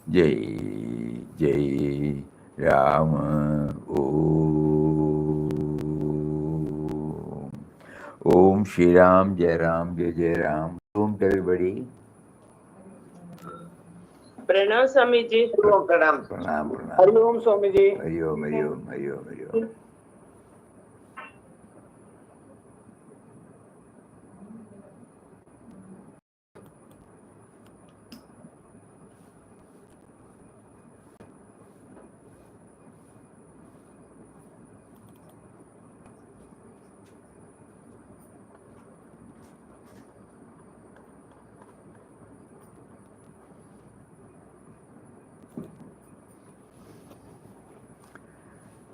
Jai Jai Rama Om. Om Shri Ram Jai Ram Jai Jai Ram. Om to everybody. Pranam Swamiji. Pranam. Hari Om Swamiji. Hari Om, Hari Om, Hari Om, Hari Om.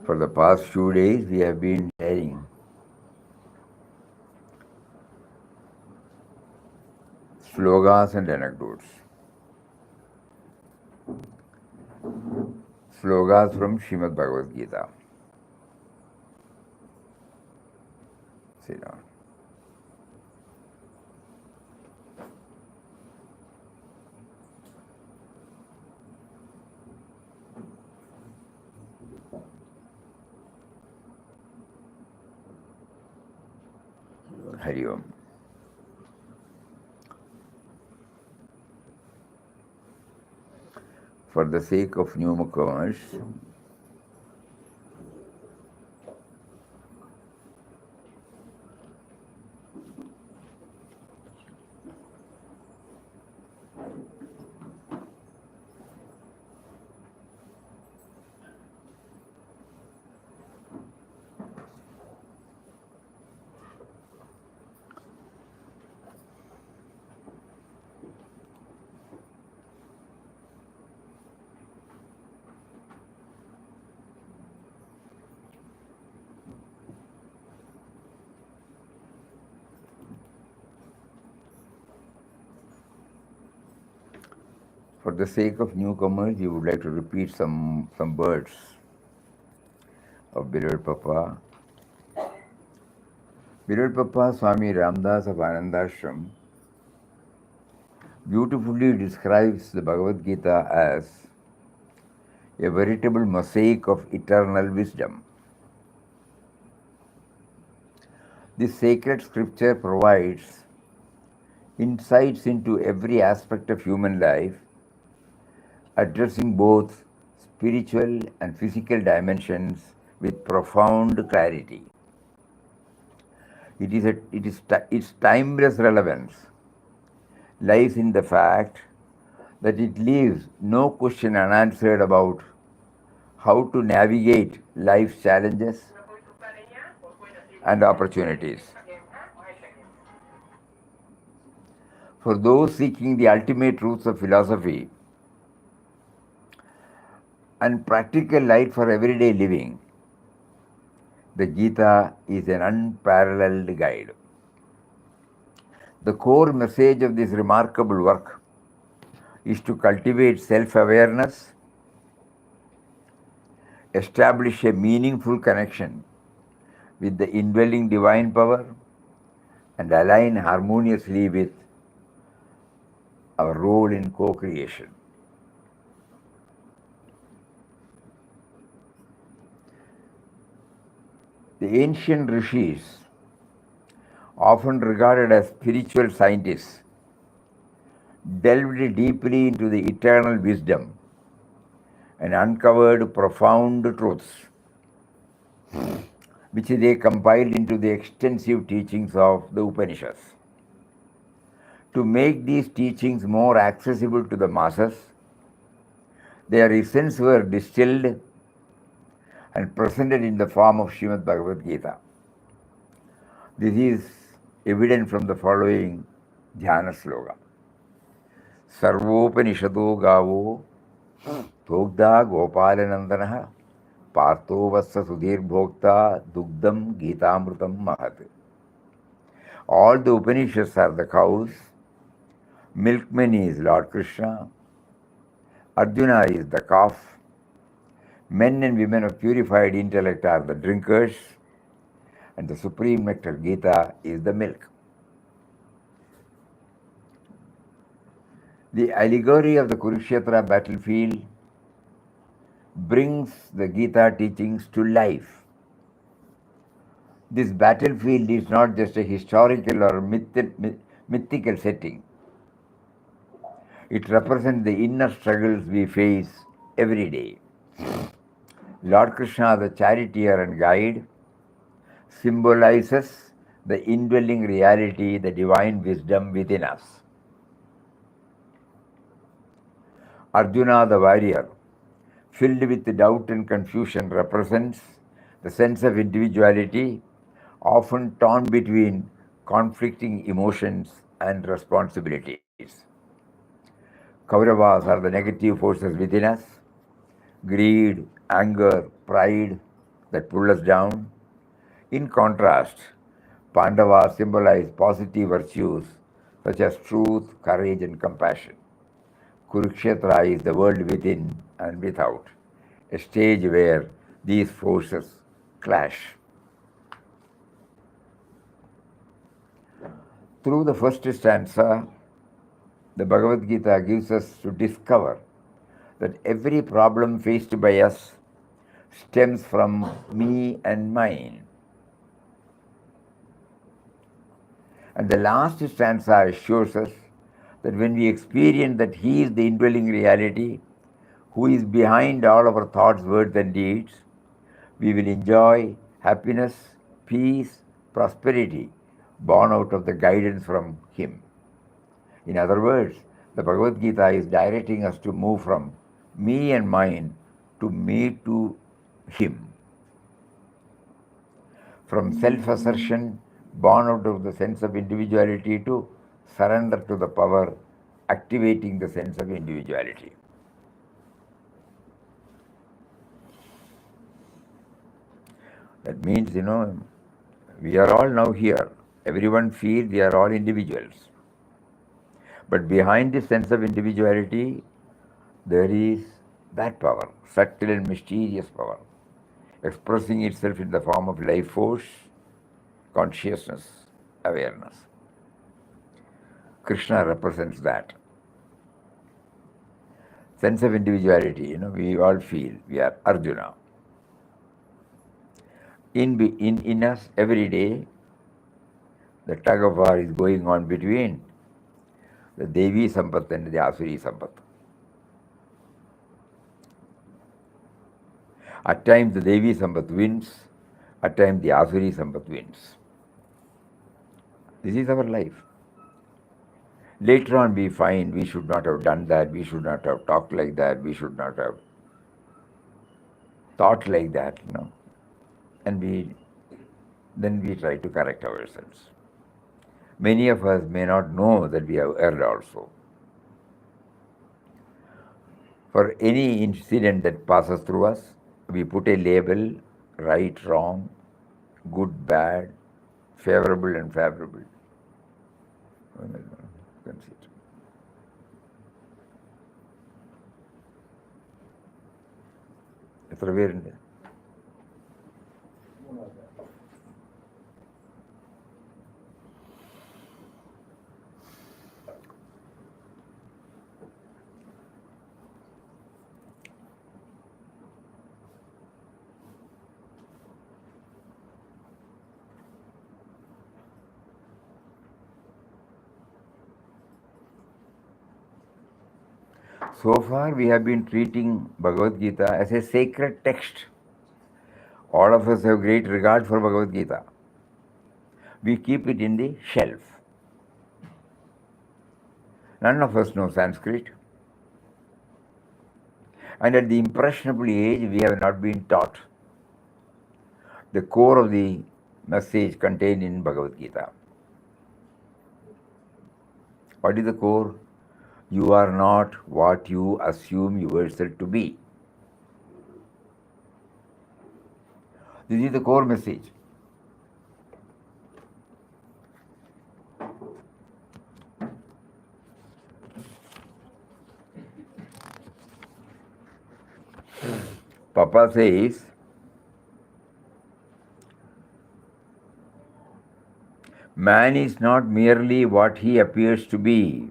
For the past few days, we have been sharing slogas and anecdotes. Slogas from Srimad Bhagavad Gita. Sit down. Hari Om. For the sake of newcomers, for the sake of newcomers, you would like to repeat some words of beloved Papa. Beloved Papa Swami Ramdas of Anandashram beautifully describes the Bhagavad Gita as a veritable mosaic of eternal wisdom. This sacred scripture provides insights into every aspect of human life, addressing both spiritual and physical dimensions with profound clarity. Its timeless relevance lies in the fact that it leaves no question unanswered about how to navigate life's challenges and opportunities. For those seeking the ultimate truths of philosophy and practical light for everyday living, the Gita is an unparalleled guide. The core message of this remarkable work is to cultivate self-awareness, establish a meaningful connection with the indwelling divine power, and align harmoniously with our role in co-creation. The ancient rishis, often regarded as spiritual scientists, delved deeply into the eternal wisdom and uncovered profound truths, which they compiled into the extensive teachings of the Upanishads. To make these teachings more accessible to the masses, their essence were distilled and presented in the form of Srimad Bhagavad Gita. This is evident from the following dhyana sloga. Sarvopanishado gavo Togda Gopalanandana Partho Vassa Sudhir Bhokta Dugdam Gitamrutam Mahat. All the Upanishads are the cows, milkman is Lord Krishna, Arjuna is the calf, men and women of purified intellect are the drinkers, and the supreme nectar Gita is the milk. The allegory of the Kurukshetra battlefield brings the Gita teachings to life. This battlefield is not just a historical or mythical setting. It represents the inner struggles we face every day. Lord Krishna, the charioteer and guide, symbolizes the indwelling reality, the divine wisdom within us. Arjuna, the warrior, filled with doubt and confusion, represents the sense of individuality, often torn between conflicting emotions and responsibilities. Kauravas are the negative forces within us: greed, anger, pride that pull us down. In contrast, Pandavas symbolize positive virtues such as truth, courage, and compassion. Kurukshetra is the world within and without, a stage where these forces clash. Through the first stanza, the Bhagavad Gita gives us to discover that every problem faced by us stems from me and mine. And the last stanza assures us that when we experience that He is the indwelling reality, who is behind all our thoughts, words, and deeds, we will enjoy happiness, peace, prosperity, born out of the guidance from Him. In other words, the Bhagavad Gita is directing us to move from me and mine to me to Him. From self-assertion, born out of the sense of individuality, to surrender to the power, activating the sense of individuality. That means, we are all now here. Everyone feels we are all individuals. But behind this sense of individuality, there is that power, subtle and mysterious power, expressing itself in the form of life force, consciousness, awareness. Krishna represents that. Sense of individuality, we all feel. We are Arjuna. In us, every day, the tug of war is going on between the Devi Sampat and the Asuri Sampat. At times the Devi Sampat wins, at times the Asuri Sampat wins. This is our life. Later on we find we should not have done that, we should not have talked like that, we should not have thought like that, and then we try to correct ourselves. Many of us may not know that we have erred also. For any incident that passes through us, we put a label: right, wrong, good, bad, favorable, unfavorable. എത്ര പേരുണ്ട്? So far, we have been treating Bhagavad Gita as a sacred text. All of us have great regard for Bhagavad Gita. We keep it in the shelf. None of us know Sanskrit. And at the impressionable age, we have not been taught the core of the message contained in Bhagavad Gita. What is the core? You are not what you assume yourself to be. This is the core message. Papa says, man is not merely what he appears to be.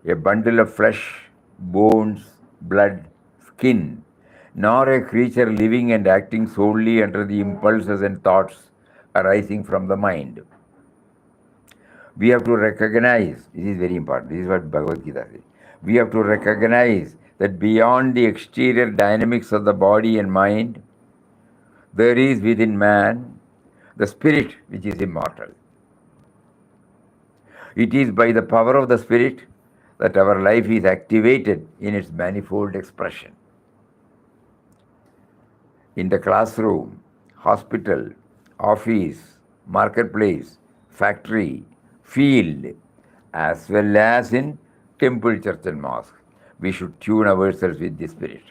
a bundle of flesh, bones, blood, skin, nor a creature living and acting solely under the impulses and thoughts arising from the mind. We have to recognize, this is very important, this is what Bhagavad Gita says. We have to recognize that beyond the exterior dynamics of the body and mind, there is within man the spirit which is immortal. It is by the power of the spirit that our life is activated in its manifold expression. In the classroom, hospital, office, marketplace, factory, field, as well as in temple, church and mosque, we should tune ourselves with the spirit.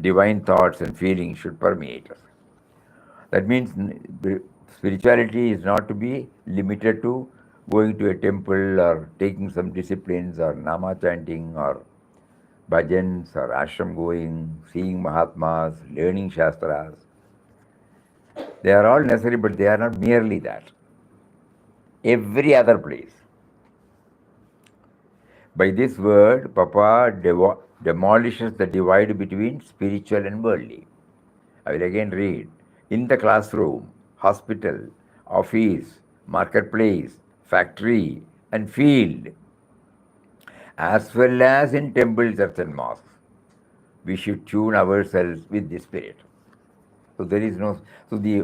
Divine thoughts and feelings should permeate us. That means spirituality is not to be limited to going to a temple or taking some disciplines or nama chanting or bhajans or ashram going, seeing Mahatmas, learning Shastras. They are all necessary, but they are not merely that. Every other place. By this word, Papa demolishes the divide between spiritual and worldly. I will again read. In the classroom, hospital, office, marketplace, factory, and field, as well as in temple, church, and mosque, we should tune ourselves with the spirit. So there is no. So the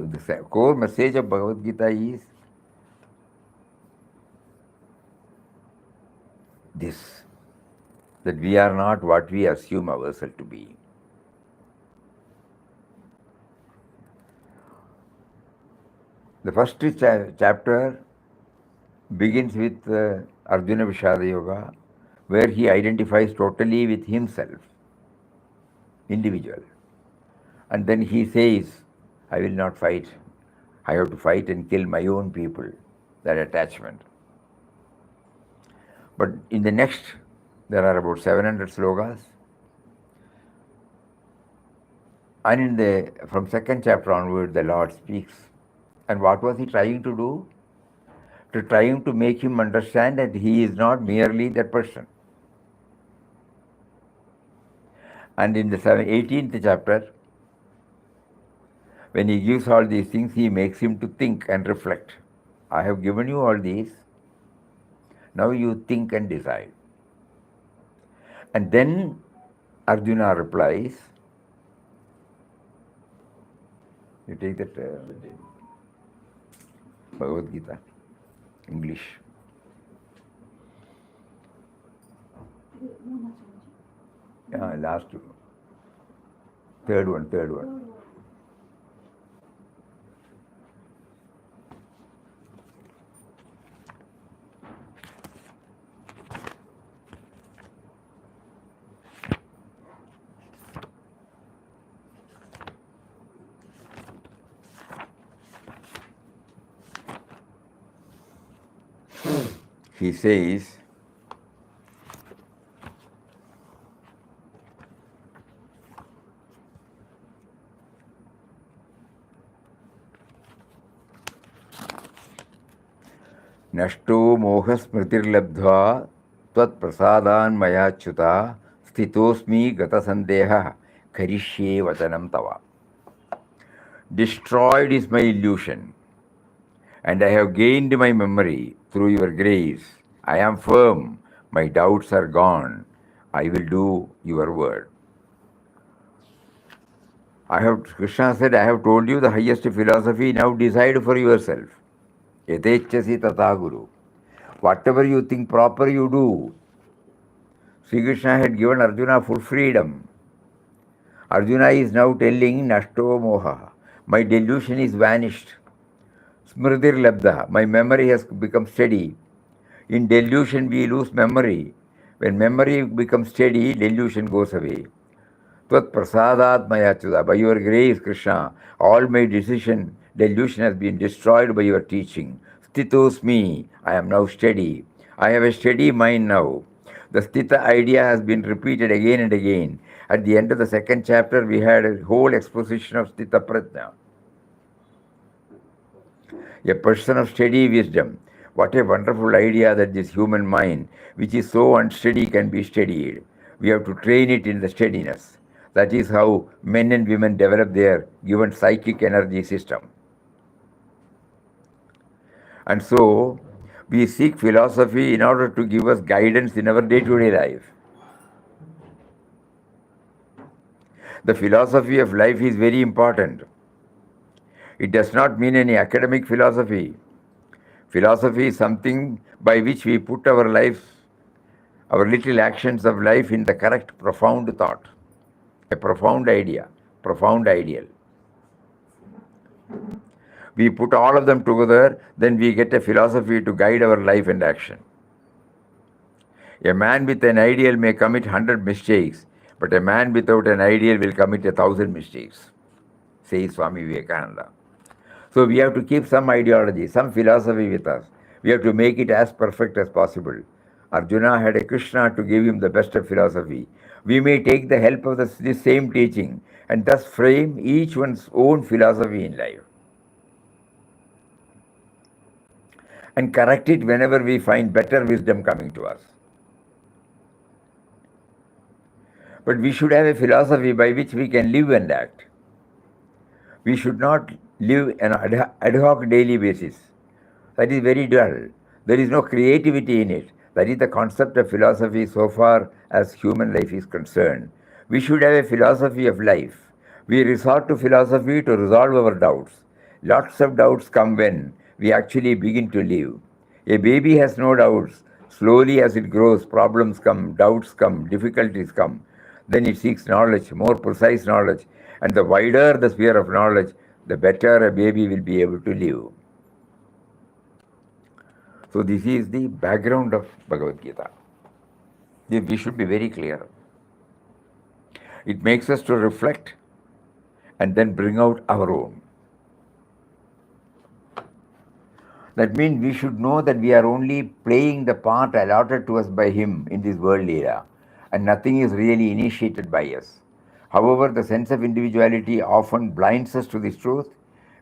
core message of Bhagavad Gita is this: that we are not what we assume ourselves to be. The first chapter begins with Arjuna Vishada Yoga, where he identifies totally with himself, individual. And then he says, I will not fight. I have to fight and kill my own people, that attachment. But in the next, there are about 700 slokas. And from second chapter onward, the Lord speaks. And what was he trying to do? Trying to make him understand that he is not merely that person. And in the 18th chapter, when he gives all these things, he makes him to think and reflect. I have given you all these. Now you think and decide. And then Arjuna replies, you take that Bhagavad Gita, English. Last one. Third one. He says, Nashto moha smritirlabdhva tvat prasadan mayachyuta sthitosmi gata sandeha karishye vachanam tava. Destroyed is my illusion, and I have gained my memory through your grace. I am firm, my doubts are gone. I will do your word. Krishna said, I have told you the highest philosophy, now decide for yourself. Yatechasi tata guru. Whatever you think proper, you do. Sri Krishna had given Arjuna full freedom. Arjuna is now telling Nashto moha. My delusion is vanished. Smritir labdha. My memory has become steady. In delusion, we lose memory. When memory becomes steady, delusion goes away. Tvat prasadat mayachyuta. By your grace, Krishna, all my delusion has been destroyed by your teaching. Stitosmi. I am now steady. I have a steady mind now. The Stita idea has been repeated again and again. At the end of the second chapter, we had a whole exposition of Stita Prajna. A person of steady wisdom. What a wonderful idea that this human mind, which is so unsteady, can be steadied. We have to train it in the steadiness. That is how men and women develop their given psychic energy system. And so, we seek philosophy in order to give us guidance in our day-to-day life. The philosophy of life is very important. It does not mean any academic philosophy. Philosophy is something by which we put our lives, our little actions of life in the correct profound thought, a profound idea, profound ideal. We put all of them together, then we get a philosophy to guide our life and action. A man with an ideal may commit 100 mistakes, but a man without an ideal will commit 1,000 mistakes, says Swami Vivekananda. So we have to keep some ideology, some philosophy with us. We have to make it as perfect as possible. Arjuna had a Krishna to give him the best of philosophy. We may take the help of this same teaching and thus frame each one's own philosophy in life. And correct it whenever we find better wisdom coming to us. But we should have a philosophy by which we can live and act. We should not live on an ad hoc daily basis. That is very dull. There is no creativity in it. That is the concept of philosophy so far as human life is concerned. We should have a philosophy of life. We resort to philosophy to resolve our doubts. Lots of doubts come when we actually begin to live. A baby has no doubts. Slowly as it grows, problems come, doubts come, difficulties come. Then it seeks knowledge, more precise knowledge. And the wider the sphere of knowledge, the better a baby will be able to live. So this is the background of Bhagavad Gita. We should be very clear. It makes us to reflect and then bring out our own. That means we should know that we are only playing the part allotted to us by him in this world era, and nothing is really initiated by us. However, the sense of individuality often blinds us to this truth.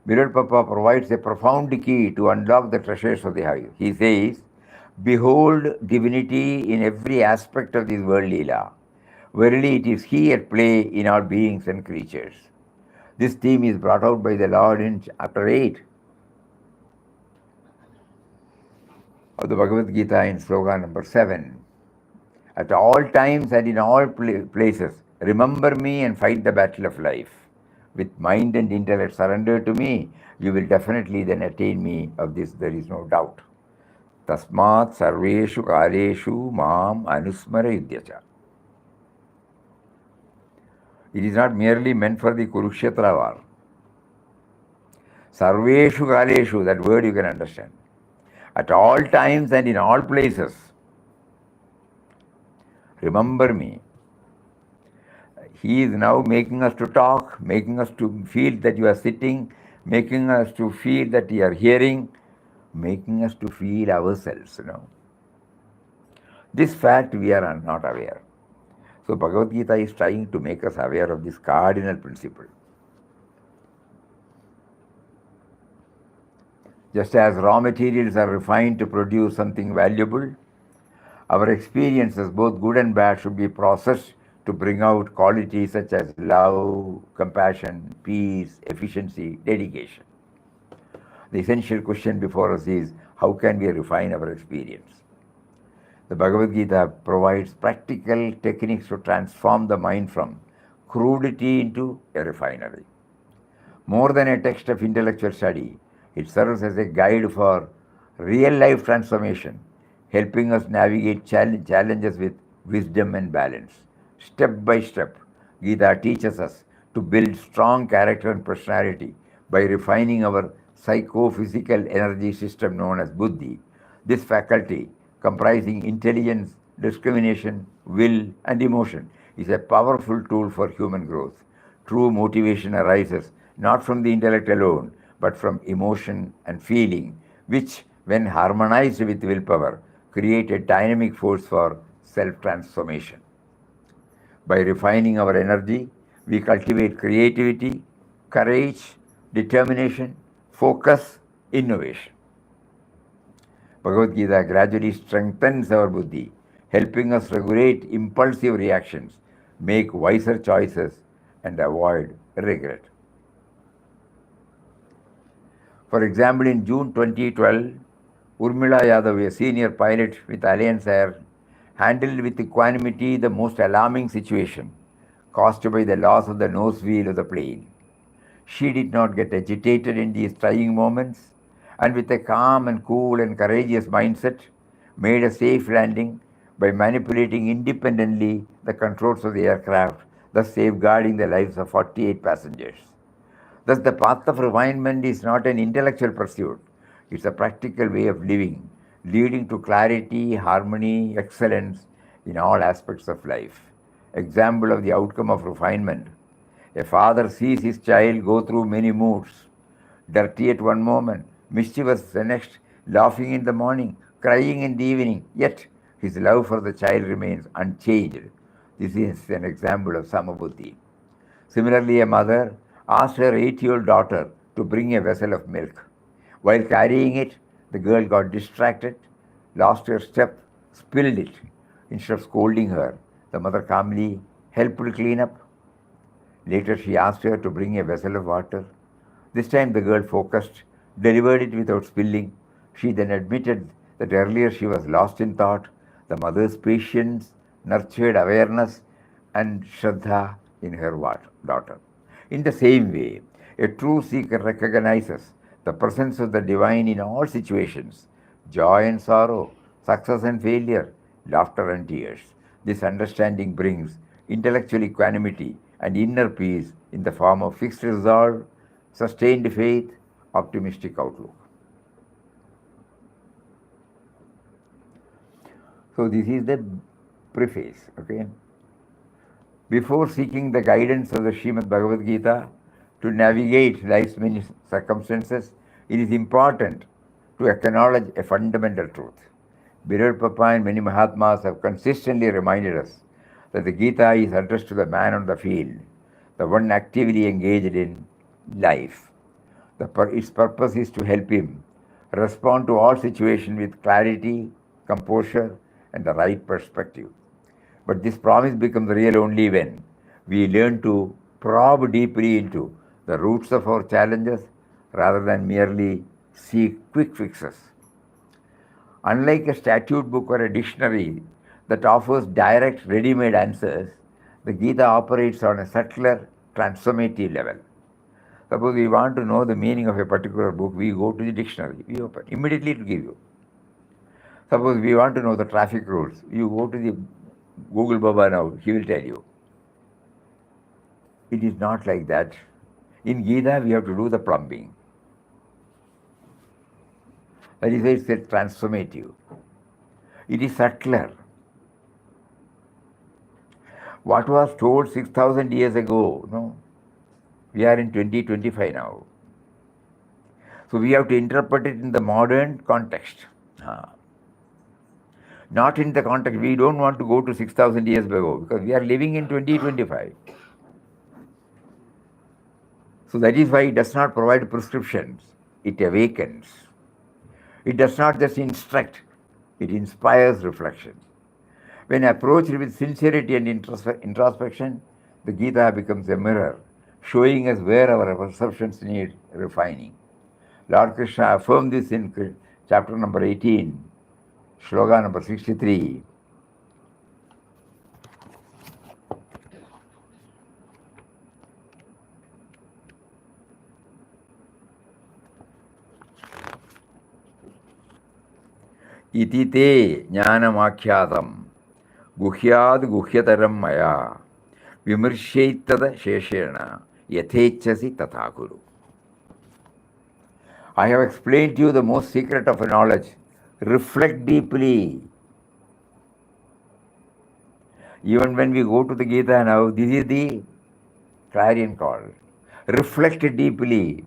Mirror Papa provides a profound key to unlock the treasures of the high. He says, behold divinity in every aspect of this world Leela. Verily it is he at play in our beings and creatures. This theme is brought out by the Lord in chapter 8 of the Bhagavad Gita in sloka number 7. At all times and in all places, remember me and fight the battle of life. With mind and intellect surrendered to me, you will definitely then attain me. Of this there is no doubt. Tasmat sarveshu kaleshu mam anusmara yudhyacha. It is not merely meant for the Kurukshetra war. Sarveshu kaleshu, that word you can understand. At all times and in all places, remember me. He is now making us to talk, making us to feel that you are sitting, making us to feel that you are hearing, making us to feel ourselves, This fact we are not aware. So Bhagavad Gita is trying to make us aware of this cardinal principle. Just as raw materials are refined to produce something valuable, our experiences, both good and bad, should be processed to bring out qualities such as love, compassion, peace, efficiency, dedication. The essential question before us is, how can we refine our experience? The Bhagavad Gita provides practical techniques to transform the mind from crudity into a refinery. More than a text of intellectual study, it serves as a guide for real-life transformation, helping us navigate challenges with wisdom and balance. Step by step, Gita teaches us to build strong character and personality by refining our psychophysical energy system known as buddhi. This faculty, comprising intelligence, discrimination, will, and emotion, is a powerful tool for human growth. True motivation arises not from the intellect alone, but from emotion and feeling, which, when harmonized with willpower, create a dynamic force for self-transformation. By refining our energy, we cultivate creativity, courage, determination, focus, innovation. Bhagavad Gita gradually strengthens our buddhi, helping us regulate impulsive reactions, make wiser choices, and avoid regret. For example, in June 2012, Urmila Yadav, a senior pilot with Alliance Air, handled with equanimity the most alarming situation caused by the loss of the nose wheel of the plane. She did not get agitated in these trying moments, and with a calm and cool and courageous mindset, made a safe landing by manipulating independently the controls of the aircraft, thus safeguarding the lives of 48 passengers. Thus, the path of refinement is not an intellectual pursuit, it's a practical way of living, leading to clarity, harmony, excellence in all aspects of life. Example of the outcome of refinement. A father sees his child go through many moods, dirty at one moment, mischievous the next, laughing in the morning, crying in the evening, yet his love for the child remains unchanged. This is an example of Samabuddhi. Similarly, a mother asked her 8-year-old daughter to bring a vessel of milk. While carrying it, the girl got distracted, lost her step, spilled it. Instead of scolding her, the mother calmly helped her clean up. Later, she asked her to bring a vessel of water. This time, the girl focused, delivered it without spilling. She then admitted that earlier she was lost in thought. The mother's patience nurtured awareness and Shraddha in her daughter. In the same way, a true seeker recognizes the presence of the divine in all situations, joy and sorrow, success and failure, laughter and tears. This understanding brings intellectual equanimity and inner peace in the form of fixed resolve, sustained faith, optimistic outlook. So this is the preface, okay? Before seeking the guidance of the Srimad Bhagavad Gita to navigate life's many circumstances, it is important to acknowledge a fundamental truth. Beloved Papa and many Mahatmas have consistently reminded us that the Gita is addressed to the man on the field, the one actively engaged in life. Its purpose is to help him respond to all situations with clarity, composure, and the right perspective. But this promise becomes real only when we learn to probe deeply into the roots of our challenges rather than merely seek quick fixes. Unlike a statute book or a dictionary that offers direct, ready-made answers, the Gita operates on a subtler, transformative level. Suppose we want to know the meaning of a particular book, we go to the dictionary, we open, immediately it will give you. Suppose we want to know the traffic rules, you go to the Google Baba now, he will tell you. It is not like that. In Gita, we have to do the plumbing. That is why it's a transformative. It is subtler. What was told 6,000 years ago, no? We are in 2025 now. So we have to interpret it in the modern context. Not in the context, we don't want to go to 6,000 years ago because we are living in 2025. So that is why it does not provide prescriptions, it awakens. It does not just instruct, it inspires reflection. When approached with sincerity and introspection, the Gita becomes a mirror, showing us where our perceptions need refining. Lord Krishna affirmed this in chapter number 18, Shloka number 63. Iti te jnanamakyatam guhyad guhyataram maya vimarshaitada sheshena yathechasi tathakuru. I have explained to you the most secret of knowledge. Reflect deeply. Even when we go to the Gita now, this is the clarion call. Reflect deeply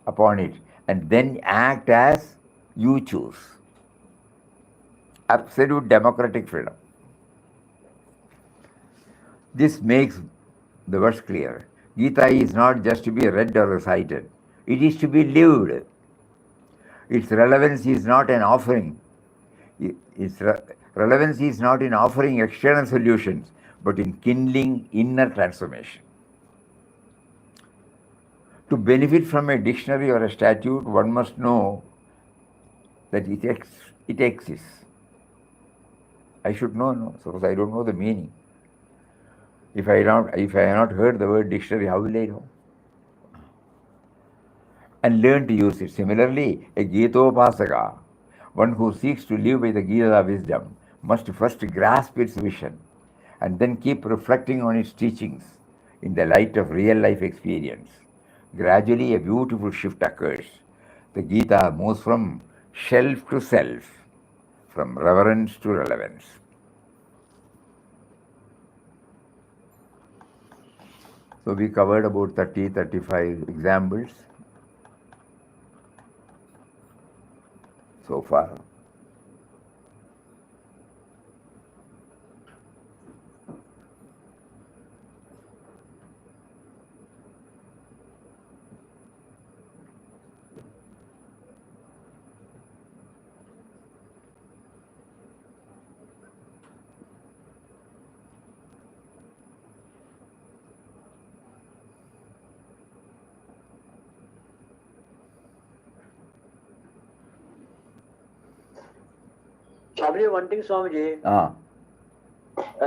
upon it and then act as you choose. Absolute democratic freedom. This makes the verse clear. Gita is not just to be read or recited. It is to be lived. Its relevance is not an offering Its relevancy is not in offering external solutions, but in kindling inner transformation. To benefit from a dictionary or a statute, one must know that it exists. I should know, no? Suppose I don't know the meaning. If I have not heard the word dictionary, how will I know? And learn to use it. Similarly, a Gitopasaka, one who seeks to live by the Gita wisdom, must first grasp its vision and then keep reflecting on its teachings in the light of real life experience. Gradually, a beautiful shift occurs. The Gita moves from shelf to self, from reverence to relevance. So we covered about 35 examples so far. Swamiji, one thing, Swamiji.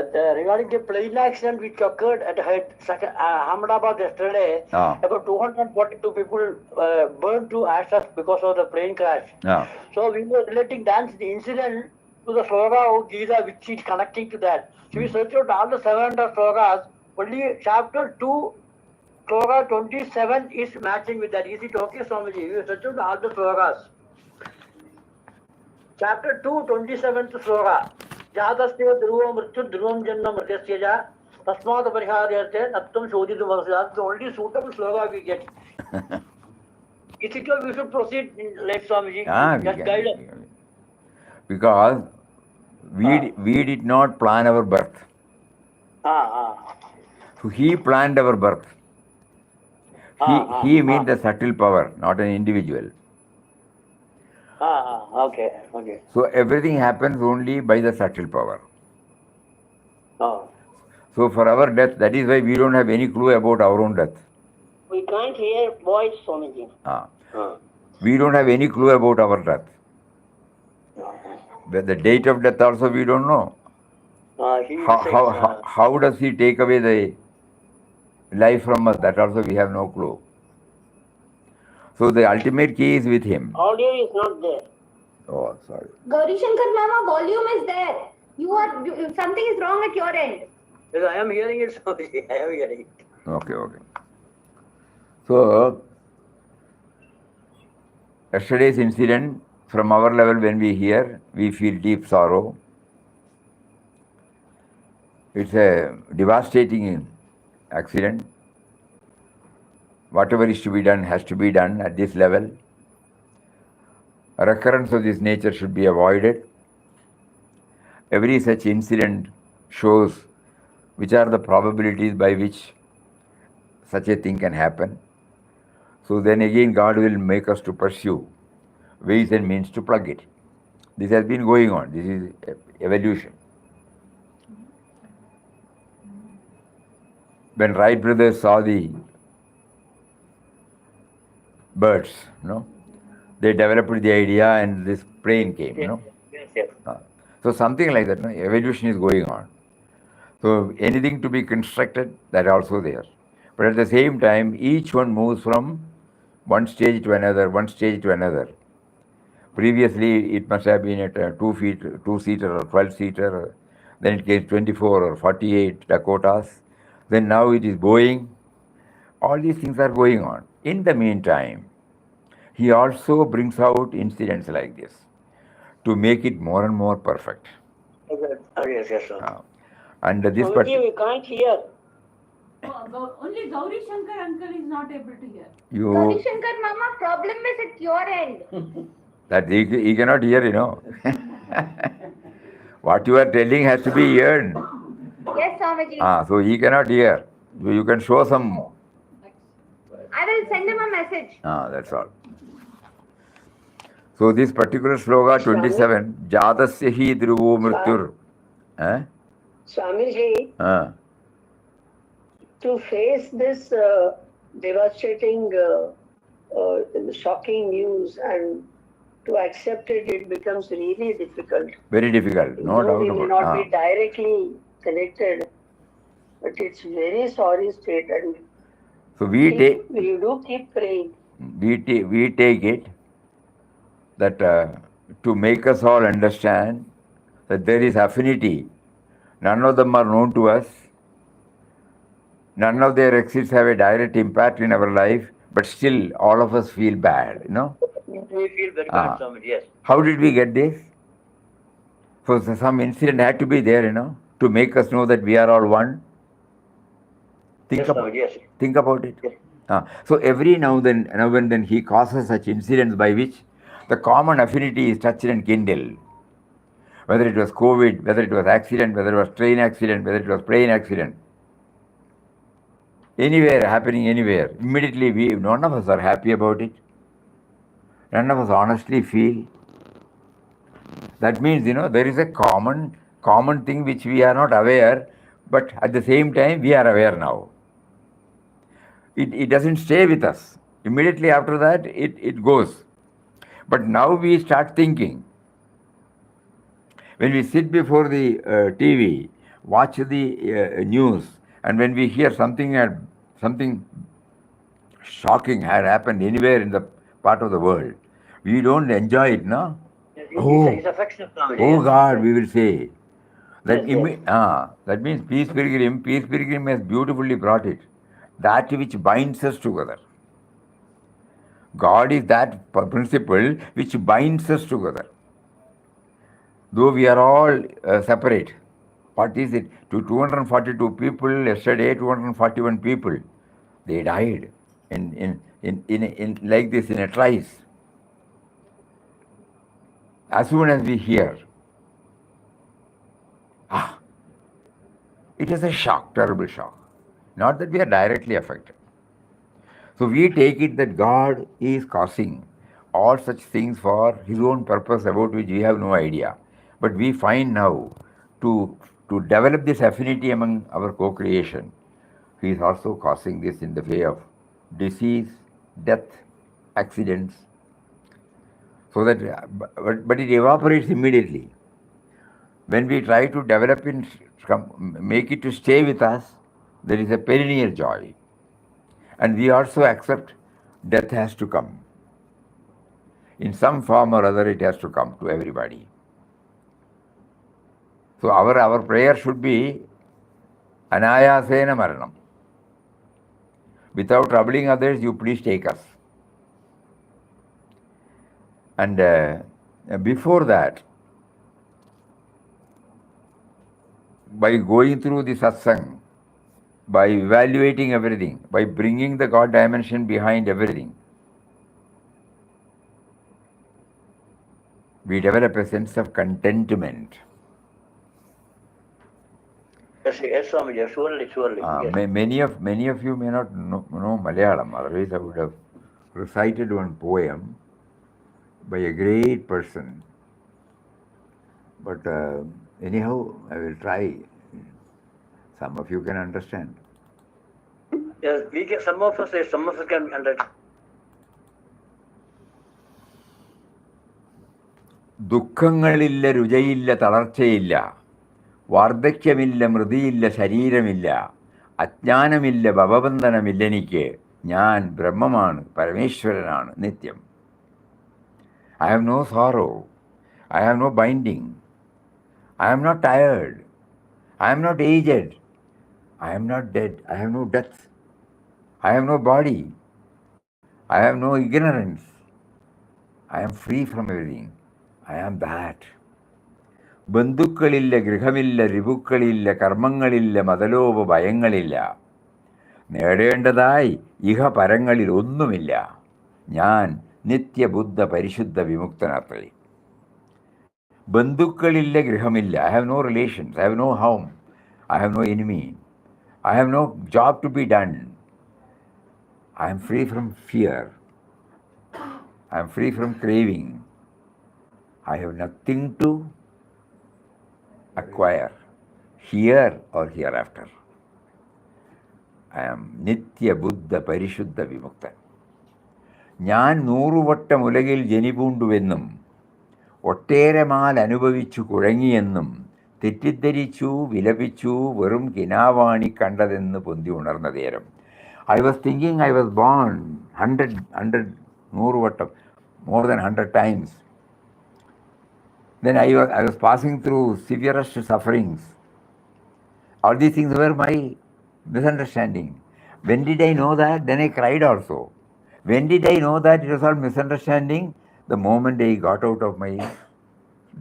Regarding the plane accident which occurred at Ahmedabad yesterday, about 242 people burned to ashes because of the plane crash. So we were relating that incident to the sloga of Gita, which is connecting to that. So we searched out all the 700 slogas. Only chapter 2, sloga 27 is matching with that. Is it okay, Swamiji? We searched out all the slogas. Chapter 2, 27th sloga. Jadasya dhruva mrityu dhruvam janna mrityasya ja tasmata pariharyate nattam shodhitu varasya. That's the only suitable sloga we get. Is it all we should proceed like Swamiji? Just guide us. Because we did not plan our birth. So he planned our birth. He means the subtle power, not an individual. Okay. So everything happens only by the subtle power. So for our death, that is why we don't have any clue about our own death. We can't hear voice, Swamiji. We don't have any clue about our death. But the date of death also we don't know. How does he take away the life from us? That also we have no clue. So the ultimate key is with him. Audio is not there. Oh, sorry. Gauri Shankar Mama, volume is there. Something is wrong at your end. Yes, I am hearing it, Swamiji. I am hearing it. Okay. So, yesterday's incident, from our level when we hear, we feel deep sorrow. It's a devastating accident. Whatever is to be done has to be done at this level. A recurrence of this nature should be avoided. Every such incident shows which are the probabilities by which such a thing can happen. So then again God will make us to pursue ways and means to plug it. This has been going on. This is evolution. When Wright brothers saw the birds, they developed the idea and this plane came, Yes. So something like that, evolution is going on. So anything to be constructed, that also there. But at the same time, each one moves from one stage to another. Previously, it must have been at a 2-seater or 12-seater. Then it came 24 or 48 Dakotas. Then now it is Boeing. All these things are going on. In the meantime, he also brings out incidents like this to make it more and more perfect. Yes, sir. And this Swamiji, we can't hear. Only Gauri Shankar uncle is not able to hear. You Gauri Shankar Mama, problem is at your end. that he cannot hear, What you are telling has to be heard. Yes, Swamiji. So he cannot hear. You can show some. I will send him a message. That's all. So this particular sloka 27, Jadasya hi dhruvo mrityur. Swamiji, to face this devastating, shocking news and to accept it, it becomes really difficult. Very difficult, no doubt we may about not be directly connected, but it's very sorry state, and so we do keep praying. We take it that to make us all understand that there is affinity. None of them are known to us. None of their exits have a direct impact in our life, but still all of us feel bad, We feel very bad, Swamiji, yes. How did we get this? So some incident had to be there, to make us know that we are all one. Think about it. Yes. So every now and then he causes such incidents by which the common affinity is touched and kindled. Whether it was COVID, whether it was accident, whether it was train accident, whether it was plane accident. Happening anywhere. Immediately, none of us are happy about it. None of us honestly feel. That means, there is a common thing which we are not aware, but at the same time, we are aware now. It doesn't stay with us. Immediately after that, it goes. But now we start thinking. When we sit before the TV, watch the news, and when we hear something shocking had happened anywhere in the part of the world, we don't enjoy it, no? It's affectionate, oh God, we will say. That means Peace Pilgrim has beautifully brought it. That which binds us together. God is that principle which binds us together. Though we are all separate. What is it? To 242 people yesterday, 241 people, they died in like this in a trice. As soon as we hear, it is a shock, terrible shock. Not that we are directly affected. So we take it that God is causing all such things for His own purpose about which we have no idea. But we find now to develop this affinity among our co-creation, He is also causing this in the way of disease, death, accidents, so that, but it evaporates immediately. When we try to develop it, make it to stay with us, there is a perennial joy. And we also accept death has to come. In some form or other, it has to come to everybody. So our prayer should be anayasena maranam. Without troubling others, you please take us. And before that, by going through the satsang, by evaluating everything, by bringing the God dimension behind everything, we develop a sense of contentment. Yes, Swamiji, surely. Yes. Many of you may not know Malayalam, otherwise I would have recited one poem by a great person. But anyhow, I will try. Some of you can understand. Yes, some of us can understand. ദുഃഖങ്ങളില്ല, രുചയില്ല, തളർച്ചയില്ല, വാർദ്ധക്യമില്ല, മൃതിയില്ല, ശരീരമില്ല, അജ്ഞാനമില്ല, ഭവബന്ധനമില്ല എനിക്ക്. ഞാൻ ബ്രഹ്മമാണ്, പരമേശ്വരനാണ്, നിത്യം. I have no sorrow. I have no binding. I am not tired. I am not aged. I am not dead. I have no death. I have no body. I have no ignorance. I am free from everything. I am that. ബന്ധുക്കളില്ല, ഗൃഹമില്ല, രിപുക്കളില്ല, കർമ്മങ്ങളില്ല, മതലോപ ഭയങ്ങളില്ല. നേടേണ്ടതായി ഇഹപരങ്ങളിൽ ഒന്നുമില്ല. ഞാൻ നിത്യബുദ്ധ പരിശുദ്ധ വിമുക്തനത്രേ. ബന്ധുക്കളില്ല, ഗൃഹമില്ല. I have no relations. I have no home. I have no enemy. I have no job to be done. I am free from fear. I am free from craving. I have nothing to acquire here or hereafter. I am Nitya Buddha Parishuddha Vimukta. ഞാൻ 100 വട്ടം ഉലകിൽ ജനിപൂണ്ടുവെന്നും ഒട്ടേറെ മാൽ അനുഭവിച്ചു കുഴങ്ങിയെന്നും തെറ്റിദ്ധരിച്ചു വിലപിച്ചു വെറും കിനാവാണി കണ്ടതെന്ന് പൊന്തി ഉണർന്ന നേരം. I was thinking I was born 100 വട്ടം, more than 100 times. Then I was passing through severest sufferings. All these things were my misunderstanding. When did I know that? Then I cried also. When did I know that it was all misunderstanding? The moment I got out of my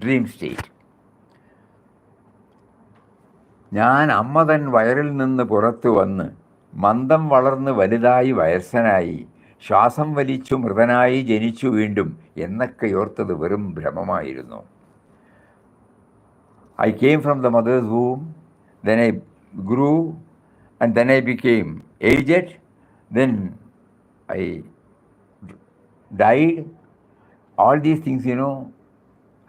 dream state. ഞാൻ അമ്മ തൻ വയറിൽ നിന്ന് പുറത്തു വന്ന് മന്ദം വളർന്ന് വലുതായി വയസ്സനായി ശ്വാസം വലിച്ചു മൃതനായി ജനിച്ചു വീണ്ടും എന്നൊക്കെ ഓർത്തത് വെറും ഭ്രമമായിരുന്നു. I came from the mother's womb, then I grew, and then I became aged, then I died. All these things,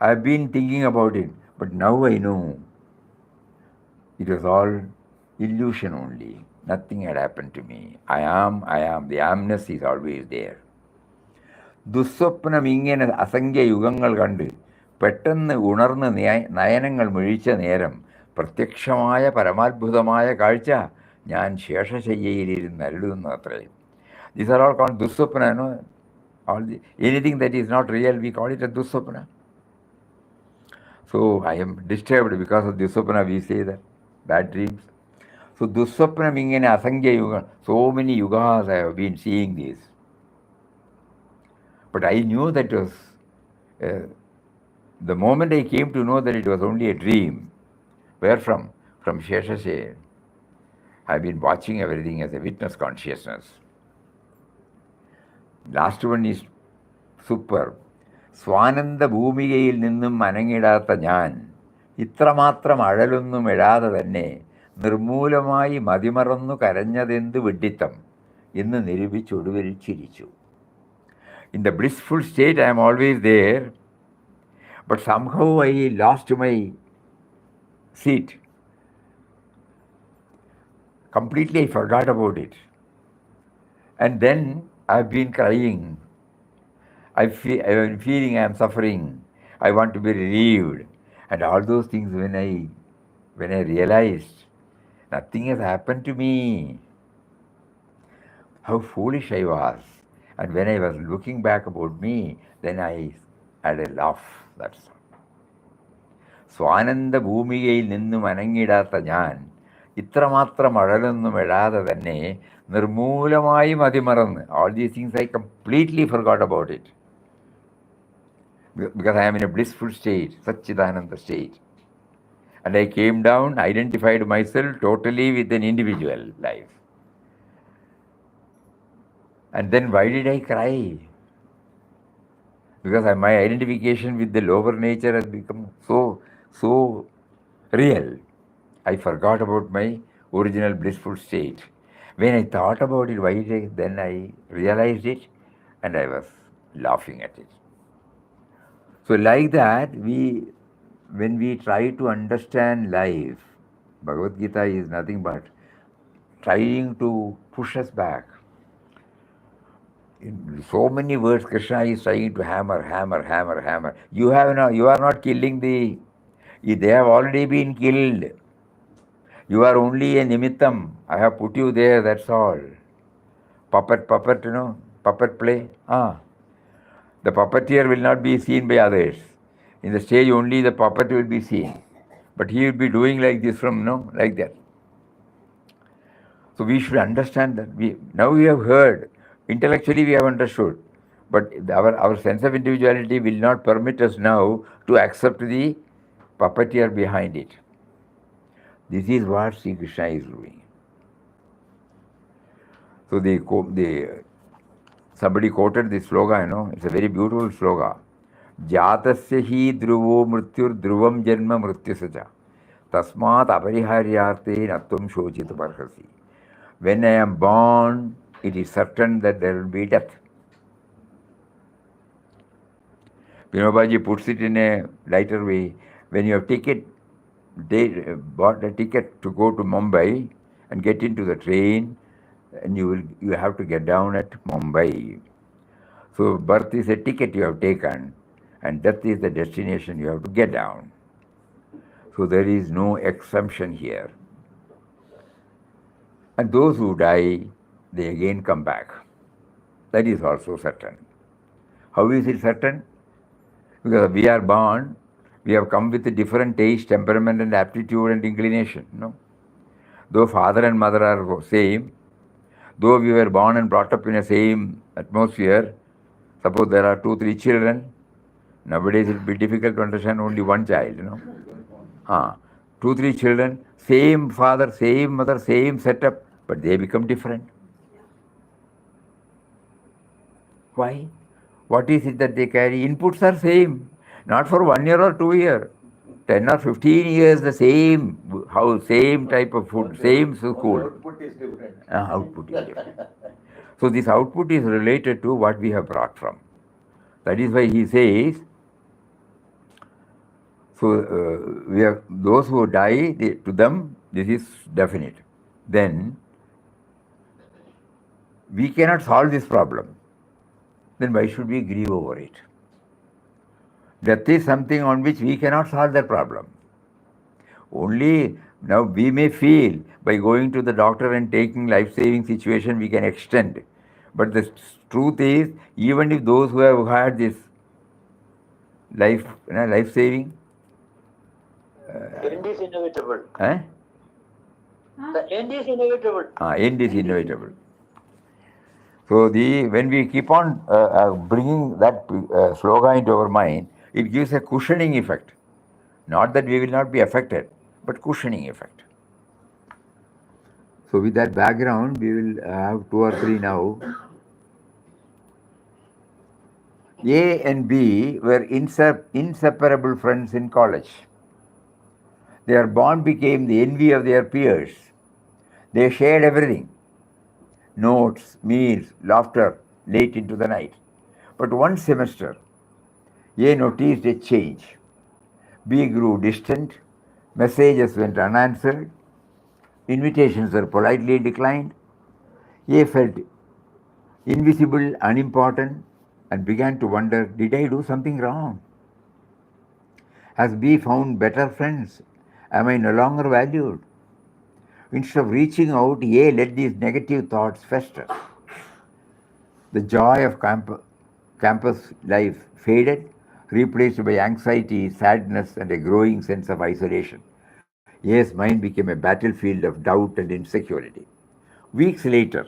I've been thinking about it, but now I know it was all illusion only. Nothing had happened to me. I am. The amness is always there. ദുസ്വപ്നം ഇങ്ങനെ അസംഖ്യ യുഗങ്ങൾ കണ്ട് പെട്ടെന്ന് ഉണർന്ന് നയനങ്ങൾ മിഴിച്ച നേരം പ്രത്യക്ഷമായ പരമാത്ഭുതമായ കാഴ്ച ഞാൻ ശേഷശയ്യയിലിരുന്ന് അരുളുന്നു അത്രേ. These are all called ദുസ്വപ്ന. Anything that is not real, we call it a duswapna. So I am disturbed because of duswapna, we say that, bad dreams. So duswapnam ingane asangya yuga, so many yugas I have been seeing this. But I knew that was, the moment I came to know that it was only a dream. Where from? From Sheshashe. I've been watching everything as a witness consciousness. Last one is super. സ്വാനന്ദ ഭൂമികയിൽ നിന്നും അനങ്ങിടാത്ത ഞാൻ ഇത്രമാത്രം അഴലൊന്നും എഴാതെ തന്നെ നിർമൂലമായി മതിമറന്നു കരഞ്ഞതെന്ത് വിഡ്ഢിത്തം എന്ന് നിരൂപിച്ചൊടുവിൽ ചിരിച്ചു. In the blissful state I am always there, but somehow I lost my seat. Completely I forgot about it. And then I've been crying. I'm feeling I am suffering. I want to be relieved. And all those things when I realized nothing has happened to me. How foolish I was. And when I was looking back about me, then I had a laugh. That's all. സ്വാനന്ദ ഭൂമികയിൽ നിന്നും അനങ്ങിടാത്ത ഞാൻ ഇത്രമാത്രം അഴലൊന്നും എഴാതെ തന്നെ നിർമൂലമായി മതിമറന്ന്. All these things I completely forgot about it. Because I am in a blissful state, Satchidananda state. And I came down, identified myself totally with an individual life. And then why did I cry? Because my identification with the lower nature has become so real. I forgot about my original blissful state. When I thought about it, then I realized it and I was laughing at it. So like that, when we try to understand life, Bhagavad Gita is nothing but trying to push us back. In so many words, Krishna is trying to hammer. You are not killing they have already been killed. You are only a nimittam. I have put you there, that's all. Puppet, puppet play. The puppeteer will not be seen by others. In the stage only the puppet will be seen. But he will be doing like this like that. So we should understand that. Now we have heard. Intellectually we have understood. But our sense of individuality will not permit us now to accept the puppeteer behind it. This is what Sri Krishna is doing. So somebody quoted this sloga, it's a very beautiful sloga. Jatasya hi dhruvo mrityur dhruvam janma mrityasacha tasmat apariharyarte natvam shochita parhasi. When I am born, it is certain that there will be death. Vinobaji puts it in a lighter way. When you have bought a ticket to go to Mumbai and get into the train, and you have to get down at Mumbai. So birth is a ticket you have taken, and death is the destination you have to get down. So there is no exemption here. And those who die, they again come back. That is also certain. How is it certain? Because we are born, we have come with a different taste, temperament, and aptitude and inclination. No? Though father and mother are same, though we were born and brought up in the same atmosphere, suppose there are 2-3 children, nowadays it will be difficult to understand only one child, 2-3 children, same father, same mother, same setup, but they become different. Why? What is it that they carry? Inputs are same, not for 1 year or 2 years. 10 or 15 years, the same house, same type of food, same school. Output is different. Output is different. So this output is related to what we have brought from. That is why he says, so we have those who die, to them this is definite. Then we cannot solve this problem. Then why should we grieve over it? Death is something on which we cannot solve the problem. Only now we may feel by going to the doctor and taking life-saving situation we can extend. But the truth is, even if those who have had this life-saving, end is inevitable. Eh? The end is inevitable. End is inevitable. So when we keep on bringing that slogan into our mind, it gives a cushioning effect. Not that we will not be affected, but cushioning effect. So with that background, we will have 2 or 3 now. A and B were inseparable friends in college. Their bond became the envy of their peers. They shared everything. Notes, meals, laughter, late into the night. But one semester, A noticed a change. B grew distant, messages went unanswered, invitations were politely declined. A felt invisible, unimportant, and began to wonder, did I do something wrong? Has B found better friends? Am I no longer valued? Instead of reaching out, A let these negative thoughts fester. The joy of campus life faded, replaced by anxiety, sadness, and a growing sense of isolation. A's mind became a battlefield of doubt and insecurity. Weeks later,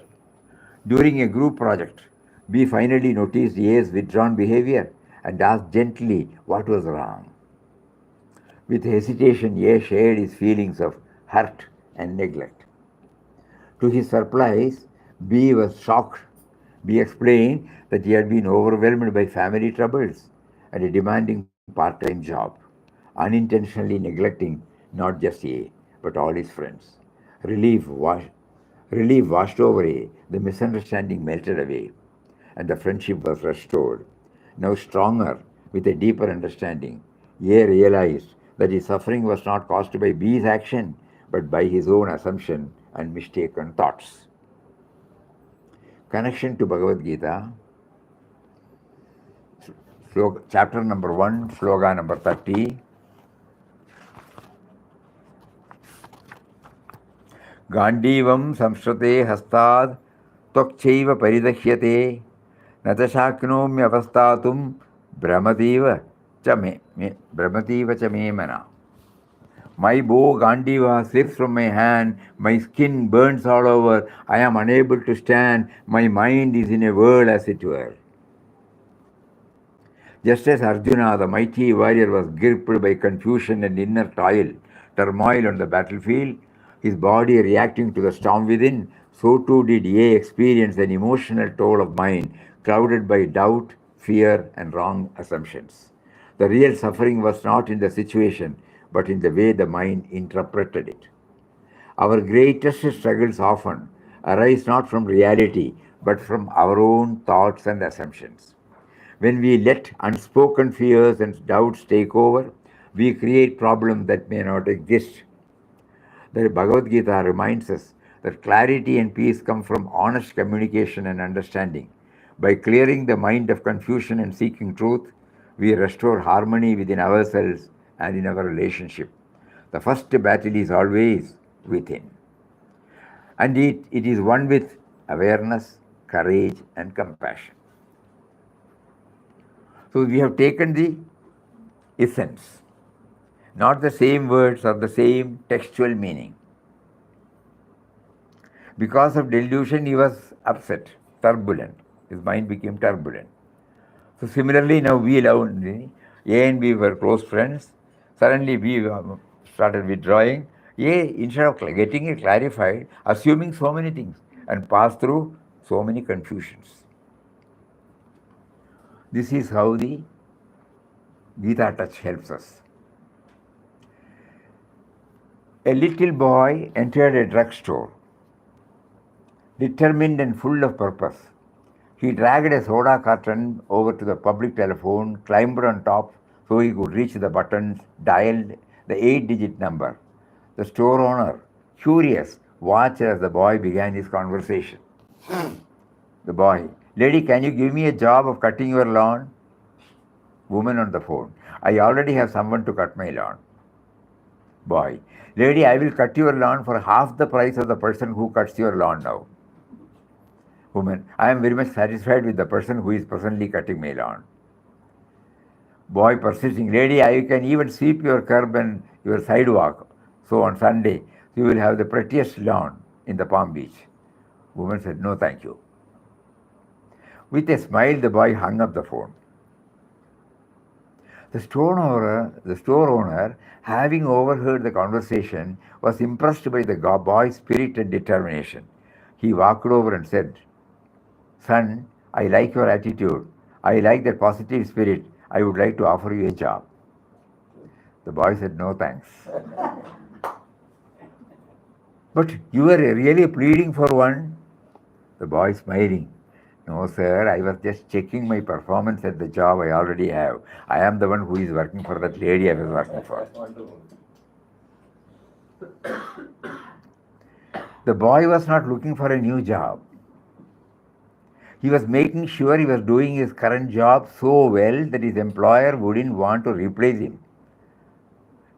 during a group project, B finally noticed A's withdrawn behavior and asked gently what was wrong. With hesitation, A shared his feelings of hurt and neglect. To his surprise, B was shocked. B explained that he had been overwhelmed by family troubles and a demanding part-time job, unintentionally neglecting not just A, but all his friends. Relief washed over A, the misunderstanding melted away, and the friendship was restored. Now stronger, with a deeper understanding, A realized that his suffering was not caused by B's action, but by his own assumption and mistaken thoughts. Connection to Bhagavad Gita, chapter number 1, sloga number 30. Gandivam samshrute hastad tvakchaiva paridahyate natashaknomi avastatum brahmativa cha me mana. My bow Gandiva slips from my hand, my skin burns all over, I am unable to stand, my mind is in a whirl as it were. Just as Arjuna, the mighty warrior, was gripped by confusion and inner turmoil on the battlefield, his body reacting to the storm within, so too did A experience an emotional toll of mind clouded by doubt, fear, and wrong assumptions. The real suffering was not in the situation, but in the way the mind interpreted it. Our greatest struggles often arise not from reality, but from our own thoughts and assumptions. When we let unspoken fears and doubts take over, we create problems that may not exist. The Bhagavad Gita reminds us that clarity and peace come from honest communication and understanding. By clearing the mind of confusion and seeking truth, we restore harmony within ourselves and in our relationship. The first battle is always within. And it is one with awareness, courage, and compassion. So we have taken the essence, not the same words or the same textual meaning. Because of delusion, he was upset, turbulent. His mind became turbulent. So similarly, now we alone, A and B were close friends. Suddenly B started withdrawing. A, instead of getting it clarified, assuming so many things and passed through so many confusions. This is how the Gita touch helps us. A little boy entered a drugstore, determined and full of purpose. He dragged a soda carton over to the public telephone, climbed on top so he could reach the buttons, dialed the 8-digit number. The store owner, curious, watched as the boy began his conversation. The boy, lady, can you give me a job of cutting your lawn? Woman on the phone, I already have someone to cut my lawn. Boy, lady, I will cut your lawn for half the price of the person who cuts your lawn now. Woman, I am very much satisfied with the person who is presently cutting my lawn. Boy persisting, lady, I can even sweep your curb and your sidewalk. So on Sunday, you will have the prettiest lawn in the Palm Beach. Woman said, no, thank you. With a smile, the boy hung up the phone. The store owner, having overheard the conversation, was impressed by the boy's spirit and determination. He walked over and said, son, I like your attitude. I like that positive spirit. I would like to offer you a job. The boy said, no thanks. But you are really pleading for one? The boy smiling. No, sir, I was just checking my performance at the job I already have. I am the one who is working for that lady I was working for. The boy was not looking for a new job. He was making sure he was doing his current job so well that his employer wouldn't want to replace him.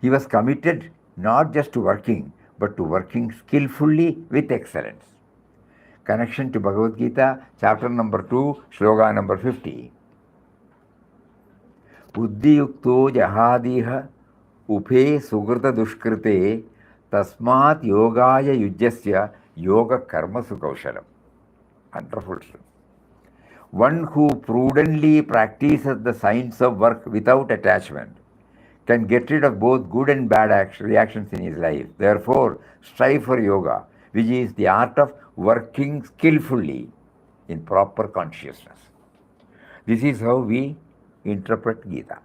He was committed not just to working, but to working skillfully with excellence. Connection to Bhagavad Gita, chapter number 2, shloka number 50. Buddhiyukto jahadiha upe sugrata dushkrite tasmat yogaya yujyasya yoga karma sukaushalam. Wonderful. One who prudently practices the science of work without attachment can get rid of both good and bad reactions in his life. Therefore, strive for yoga, which is the art of working skillfully in proper consciousness. This is how we interpret Gita.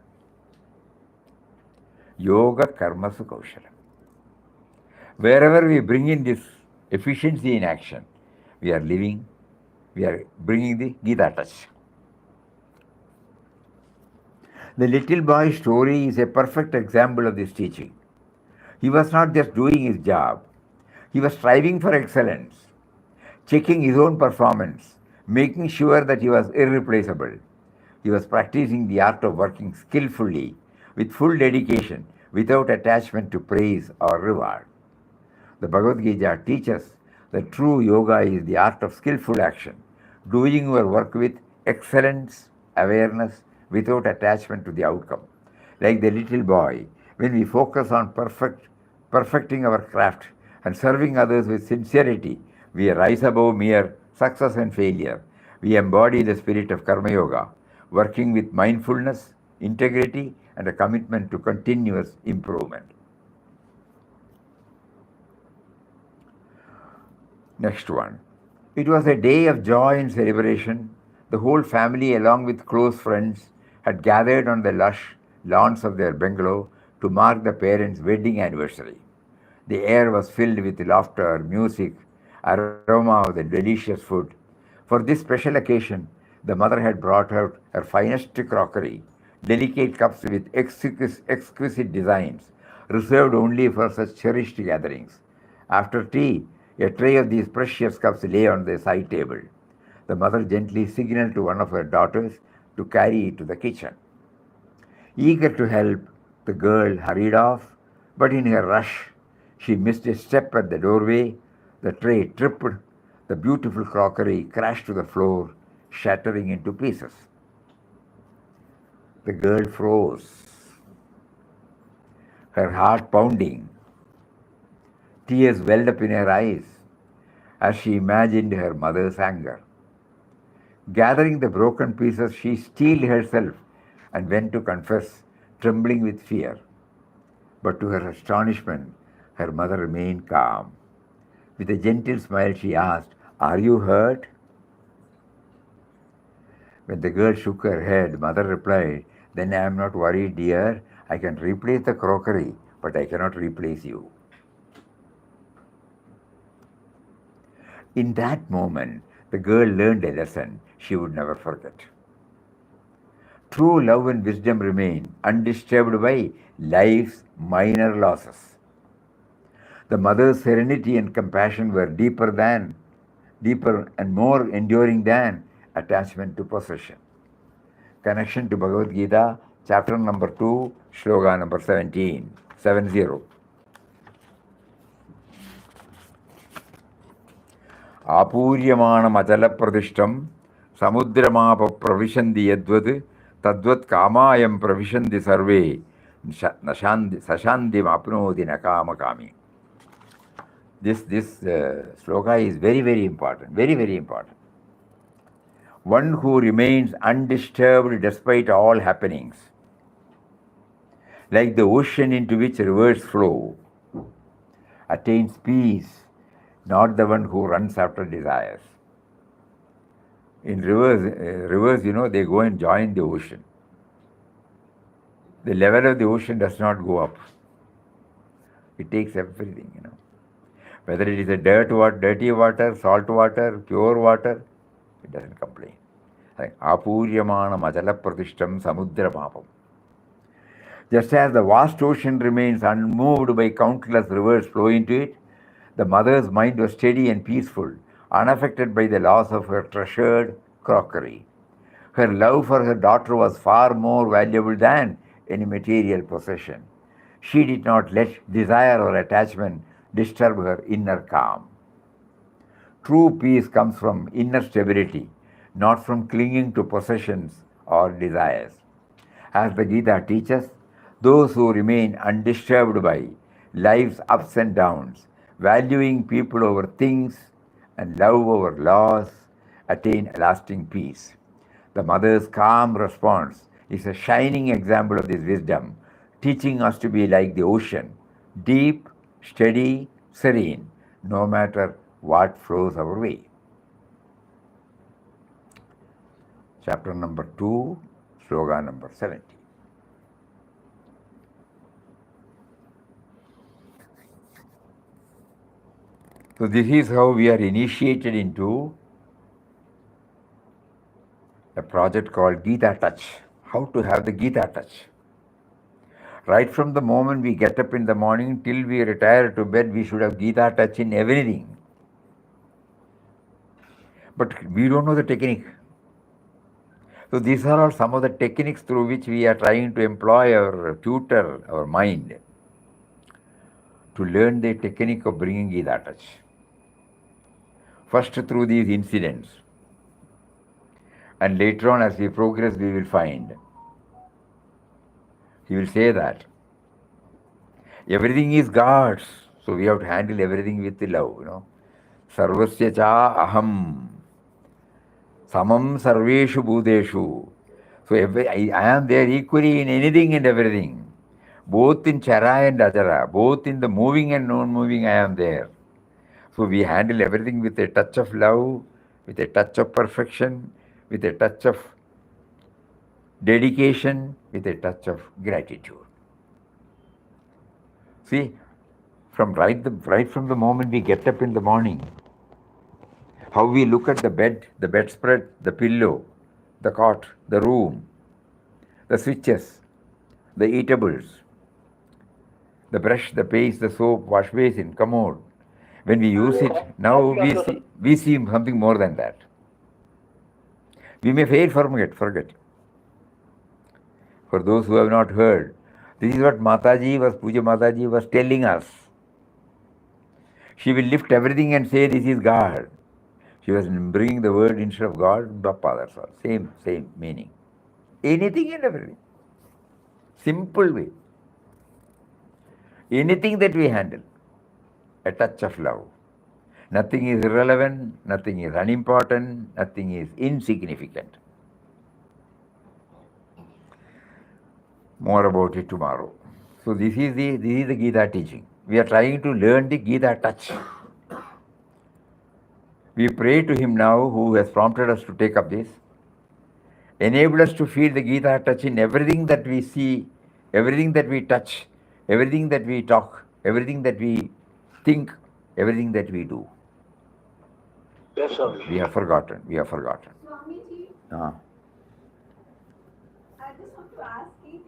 Yoga karma sukaushalam. Wherever we bring in this efficiency in action, we are bringing the Gita touch. The little boy's story is a perfect example of this teaching. He was not just doing his job, he was striving for excellence, checking his own performance, making sure that he was irreplaceable. He was practicing the art of working skillfully, with full dedication, without attachment to praise or reward. The Bhagavad Gita teaches that true yoga is the art of skillful action, doing your work with excellence, awareness, without attachment to the outcome. Like the little boy, when we focus on perfecting our craft and serving others with sincerity, we rise above mere success and failure. We embody the spirit of Karma Yoga, working with mindfulness, integrity, and a commitment to continuous improvement. Next one. It was a day of joy and celebration. The whole family, along with close friends, had gathered on the lush lawns of their bungalow to mark the parents' wedding anniversary. The air was filled with laughter, music, aroma of the delicious food. For this special occasion, The mother had brought out her finest crockery, delicate cups with exquisite designs, reserved only for such cherished gatherings. After tea, a tray of these precious cups lay on the side table. The mother gently signaled to one of her daughters to carry it to the kitchen. Eager to help, the girl hurried off, but in her rush, she missed a step at the doorway. The tray tripped, the beautiful crockery crashed to the floor, shattering into pieces. The girl froze, her heart pounding. Tears welled up in her eyes as she imagined her mother's anger. Gathering the broken pieces, she steeled herself and went to confess, trembling with fear. But to her astonishment, her mother remained calm. With a gentle smile, she asked, "Are you hurt?" When the girl shook her head, mother replied, "Then I am not worried, dear. I can replace the crockery, but I cannot replace you." In that moment, the girl learned a lesson she would never forget. True love and wisdom remain undisturbed by life's minor losses. The mother's serenity and compassion were deeper and more enduring than attachment to possession. Connection to Bhagavad Gita, chapter number 2, shloka number 17, 70. Apuryamanam achala pradishtam samudramapa pravishanti yadvad tadvat kamayam pravishanti sarve sashanti apnoti nakama kami. This sloka is very, very important, very, very important. One who remains undisturbed despite all happenings, like the ocean into which rivers flow, attains peace, not the one who runs after desires. In rivers, they go and join the ocean. The level of the ocean does not go up. It takes everything, Whether it is a dirty water, salt water, pure water, it doesn't complain. Like Apuryamana Majala Pratishtam Samudra Papam. Just as the vast ocean remains unmoved by countless rivers flowing to it, the mother's mind was steady and peaceful, unaffected by the loss of her treasured crockery. Her love for her daughter was far more valuable than any material possession. She did not let desire or attachment disturb her inner calm. True peace comes from inner stability, not from clinging to possessions or desires. As the Gita teaches, those who remain undisturbed by life's ups and downs, valuing people over things and love over loss, attain lasting peace. The mother's calm response is a shining example of this wisdom, teaching us to be like the ocean, deep, steady, serene, no matter what flows our way. Chapter number 2, sloka number 70. So this is how we are initiated into a project called Gita Touch. How to have the Gita Touch. Right from the moment we get up in the morning till we retire to bed, we should have Gita Touch in everything. But we don't know the technique. So these are all some of the techniques through which we are trying to employ or tutor our mind to learn the technique of bringing Gita Touch. First through these incidents. And later on, as we progress, we will find. He will say that everything is God's, so we have to handle everything with love, Sarvasya cha aham, samam sarveshu bhuteshu. So I am there equally in anything and everything. Both in chara and ajara, both in the moving and non-moving, I am there. So we handle everything with a touch of love, with a touch of perfection, with a touch of dedication, with a touch of gratitude. See, right from the moment we get up in the morning, how we look at the bed, the bedspread, the pillow, the cot, the room, the switches, the eatables, the brush, the paste, the soap, wash basin, commode. When we use it, now we see something more than that. We may fail forget. For those who have not heard, this is what Puja Mataji was telling us. She will lift everything and say, this is God. She was bringing the word instead of God, Bappa, that's all. Same meaning. Anything and everything. Simple way. Anything that we handle, a touch of love. Nothing is irrelevant, nothing is unimportant, nothing is insignificant. More about it tomorrow. So this is the Gita teaching. We are trying to learn the Gita touch. We pray to him now, who has prompted us to take up this. Enable us to feel the Gita touch in everything that we see, everything that we touch, everything that we talk, everything that we think, everything that we do. Yes, sir. We have forgotten. Swamiji, Ah. I just want to ask if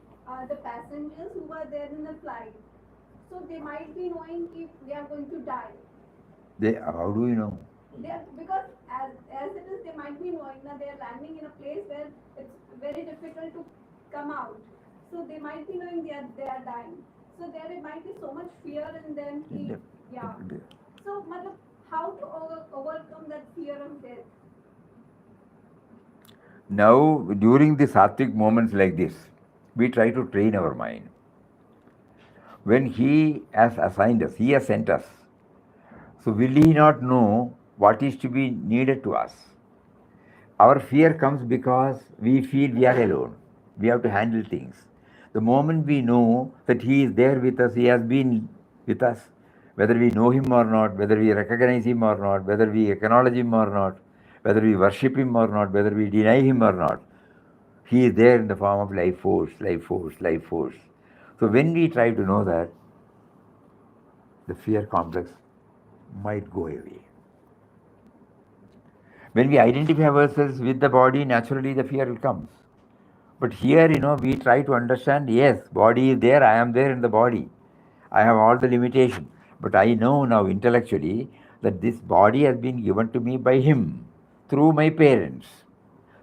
the passengers who were there in the flight, so they might be knowing if they are going to die. How do you know? Because as it is, they might be knowing that they are landing in a place where it's very difficult to come out. So they might be knowing they are dying. So there might be so much fear in them. Yeah. So, how to overcome that fear of death? Now, during the sattvic moments like this, we try to train our mind. When he has assigned us, he has sent us. So will he not know what is to be needed to us? Our fear comes because we feel we are alone. We have to handle things. The moment we know that he is there with us, he has been with us, whether we know him or not, whether we recognize him or not, whether we acknowledge him or not, whether we worship him or not, whether we deny him or not, he is there in the form of life force. So when we try to know that, the fear complex might go away. When we identify ourselves with the body, naturally the fear will come. But here, we try to understand, yes, body is there, I am there in the body. I have all the limitations. But I know now intellectually that this body has been given to me by him, through my parents,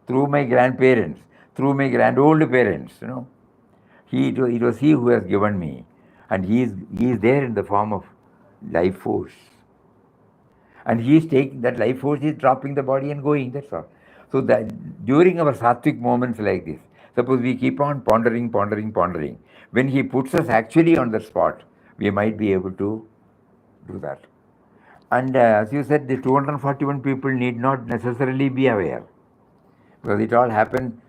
through my grandparents, through my grand-old parents, It was he who has given me. And he is there in the form of life force. And he is taking that life force, is dropping the body and going, that's all. So that during our sattvic moments like this, suppose we keep on pondering. When he puts us actually on the spot, we might be able to do that. And as you said, the 241 people need not necessarily be aware. Because it all happened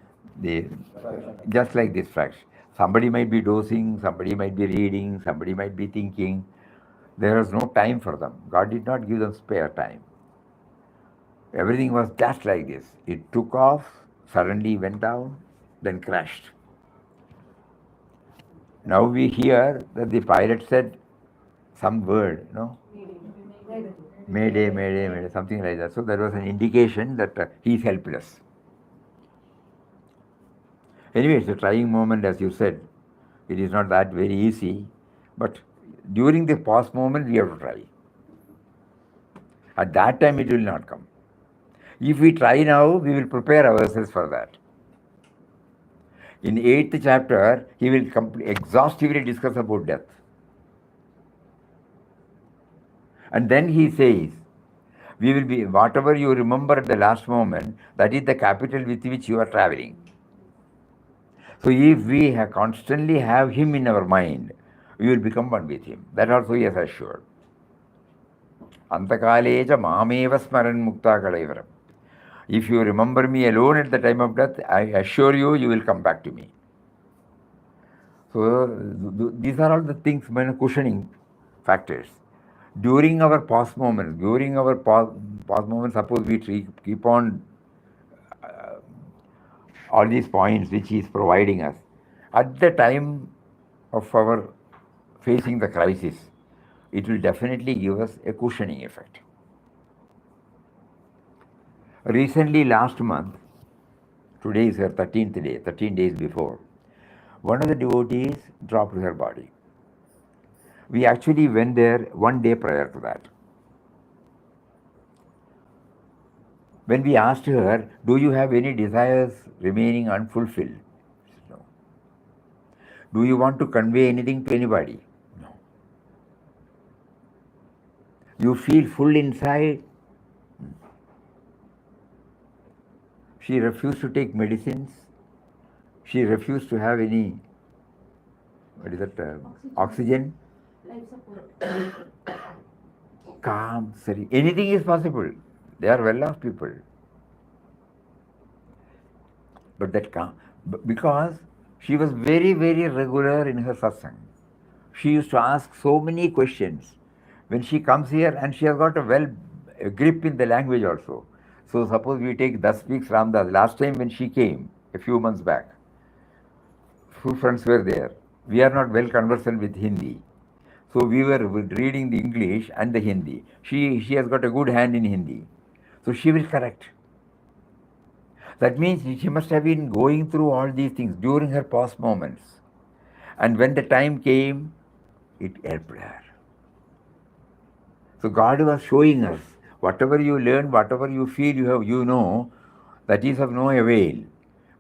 just like this fraction. Somebody might be dozing, somebody might be reading, somebody might be thinking. There was no time for them. God did not give them spare time. Everything was just like this. It took off, suddenly went down, then crashed. Now we hear that the pilot said some word, Mayday, something like that. So there was an indication that he is helpless. Anyway, it's a trying moment, as you said. It is not that very easy, but during the pause moment, we have to try. At that time, it will not come. If we try now, we will prepare ourselves for that. In 8th chapter, he will exhaustively discuss about death. And then he says, we will be, whatever you remember at the last moment, that is the capital with which you are traveling. So if we constantly have him in our mind, we will become one with him. That also he has assured. Antakaleja mameva smaran mukta kalaivaram. If you remember me alone at the time of death, I assure you, you will come back to me. So these are all the things, cushioning factors. During our pause moments, suppose we keep on all these points which he is providing us. At the time of our facing the crisis, it will definitely give us a cushioning effect. Recently, last month, Today is her 13th day, 13 days before. One of the devotees dropped her body. We actually went there one day prior to that. When we asked her, do you have any desires remaining unfulfilled? She said, no. Do you want to convey anything to anybody? No. You feel full inside? She refused to take medicines. She refused to have any, what is that, oxygen. Life support. Calm, serene. Anything is possible. They are well-off people. But that calm, because she was very, very regular in her satsang. She used to ask so many questions. When she comes here, and she has got a grip in the language also. So suppose we take Das speaks Ramdas. Last time when she came, a few months back, few friends were there. We are not well conversant with Hindi. So we were reading the English and the Hindi. She has got a good hand in Hindi. So she will correct. That means she must have been going through all these things during her past moments. And when the time came, it helped her. So God was showing us, whatever you learn, whatever you feel you know, that is of no avail.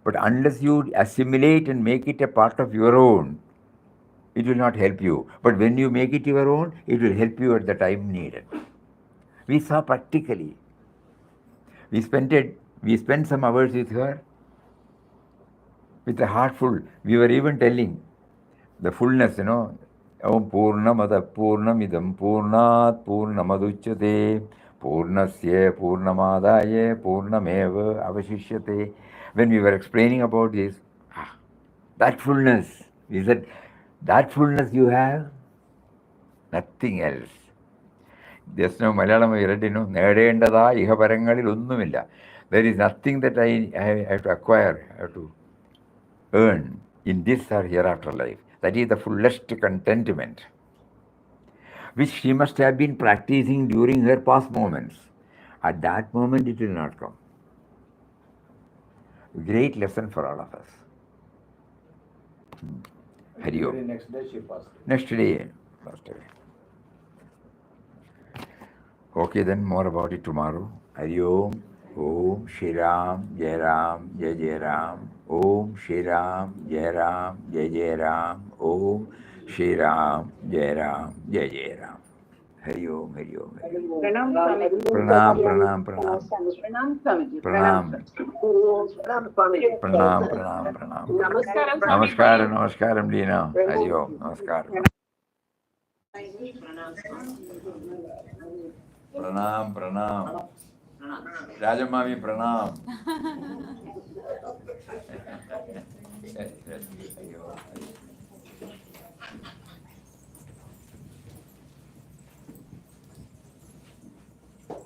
But unless you assimilate and make it a part of your own, it will not help you. But when you make it your own, it will help you at the time needed. We saw practically. We spent some hours with her with a heart full. We were even telling the fullness, Om Purnamada Purnamidam Purnat Purnamaduchyate Purnasya Purnamadaye Purnameva Avashishyate. When we were explaining about this, that fullness, we said, that fullness you have, nothing else. Just now Malayalam I read, Nedendada Ihaparangalil Undumilla. There is nothing that I have to acquire, I have to earn in this or hereafter life. That is the fullest contentment, which she must have been practicing during her past moments. At that moment, it will not come. Great lesson for all of us. Hari Om. Next day she passed. Next day, passed away. Okay, then more about it tomorrow. Hari Om. Om Shri Ram, Jai Ram, Jai Jai Ram. Om Shri Ram, Jai Ram, Jai Jai Ram. Om Shri Ram, Jai Ram, Jai Jai Ram. Hari Om, Hari Om. Pranam, Swamiji. Pranam, pranam, pranam. Pranam, Swamiji. Pranam. Pranam, Swamiji. Pranam, pranam, pranam. Namaskaram, Swamiji. Namaskaram, namaskaram, Leena. Hari Om, namaskaram. Pranam, pranam. Rajamami, pranam.